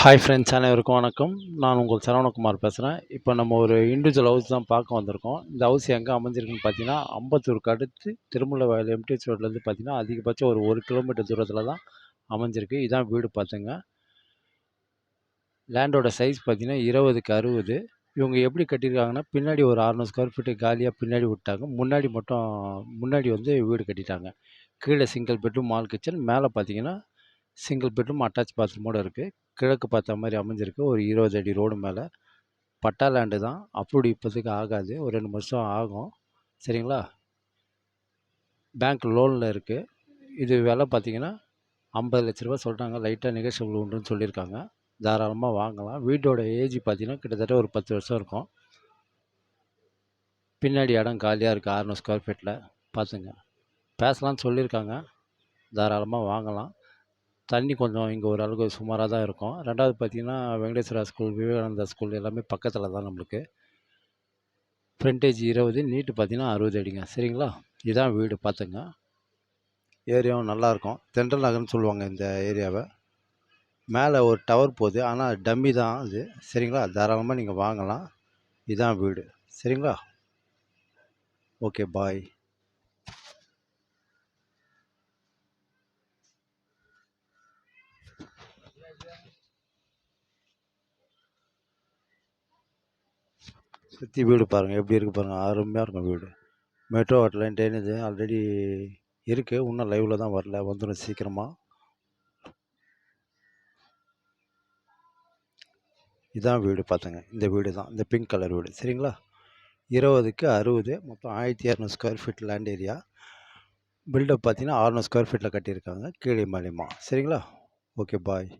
Hi friends, அனைவருக்கும் வணக்கம். நான் உங்கள் சரவணகுமார் பேசுகிறேன். இப்போ நம்ம ஒரு இண்டிவிஜுவல் ஹவுஸ் தான் பார்க்க வந்திருக்கோம். இந்த ஹவுஸ் எங்கே அமைஞ்சிருக்குன்னு பார்த்தீங்கன்னா, அம்பத்தூருக்கு அடுத்து திருமுல்லவாயல் எம்டிஎச் ரோட்லேருந்து பார்த்தீங்கன்னா, அதிகபட்சம் ஒரு 1 கிலோமீட்டர் தூரத்தில் தான் அமைஞ்சிருக்கு. இதான் வீடு பார்த்துங்க. லேண்டோட சைஸ் பார்த்தீங்கன்னா 20க்கு 60. இவங்க எப்படி கட்டியிருக்காங்கன்னா, பின்னாடி ஒரு 600 ஸ்கொயர் ஃபீட்டு காலியாக பின்னாடி விட்டாங்க. முன்னாடி வந்து வீடு கட்டிட்டாங்க. கீழே சிங்கிள் பெட்ரூம் மால் கிச்சன், மேலே பார்த்தீங்கன்னா சிங்கிள் பெட்ரூம் அட்டாச் பாத்ரூமோடு இருக்குது. கிழக்கு பார்த்த மாதிரி அமைஞ்சிருக்கு. ஒரு 20 அடி ரோடு மேலே. பட்டா லேண்டு தான். அப்ரூவ்டு இப்போதைக்கு ஆகாது. ஒரு 2 வருஷம் ஆகும். சரிங்களா? பேங்க் லோனில் இருக்குது. இது விலை பார்த்தீங்கன்னா 50 லட்ச ரூபா சொல்கிறாங்க. லைட்டாக நெகோஷியபிள் உண்டுன்னு சொல்லியிருக்காங்க. தாராளமாக வாங்கலாம். வீட்டோட ஏஜ் பார்த்தீங்கன்னா கிட்டத்தட்ட ஒரு 10 வருஷம் இருக்கும். பின்னாடி இடம் காலியாக இருக்குது 600 ஸ்கொயர் ஃபீட்டில். பார்த்துங்க. பேசலான்னு சொல்லியிருக்காங்க. தாராளமாக வாங்கலாம். தண்ணி கொஞ்சம் இங்கே ஓரளவுக்கு சுமாராக தான் இருக்கும். 2வது பார்த்தீங்கன்னா, வெங்கடேஸ்வரா ஸ்கூல், விவேகானந்தா ஸ்கூல் எல்லாமே பக்கத்தில் தான் நம்மளுக்கு. ஃப்ரண்டேஜ் 20, நீட்டு பார்த்தீங்கன்னா 60 அடிங்க. சரிங்களா? இதான் வீடு பார்த்துங்க. ஏரியாவும் நல்லாயிருக்கும். தென்றல் நகர்னு சொல்லுவாங்க இந்த ஏரியாவை. மேலே ஒரு டவர் போகுது. ஆனால் டம்மி தான் அது. சரிங்களா? தாராளமாக நீங்கள் வாங்கலாம். இதான் வீடு. சரிங்களா? ஓகே, பாய். சுற்றி வீடு பாருங்கள், எப்படி இருக்குது பாருங்கள். அருமையாக இருக்கும் வீடு. மெட்ரோ வாட்டர் ட்ரைனேஜ் ஆல்ரெடி இருக்குது. இன்னும் லைவில் தான் வரல. வந்துடும் சீக்கிரமாக. இதான் வீடு பார்த்துங்க. இந்த வீடு தான். இந்த பிங்க் கலர் வீடு. சரிங்களா? 20க்கு 60, மொத்தம் 1200 square feet land area. Built up பார்த்தீங்கன்னா 600 ஸ்கொயர் ஃபீட்டில் கட்டியிருக்காங்க. கீழே மேலேயுமா. சரிங்களா? ஓகே, பாய்.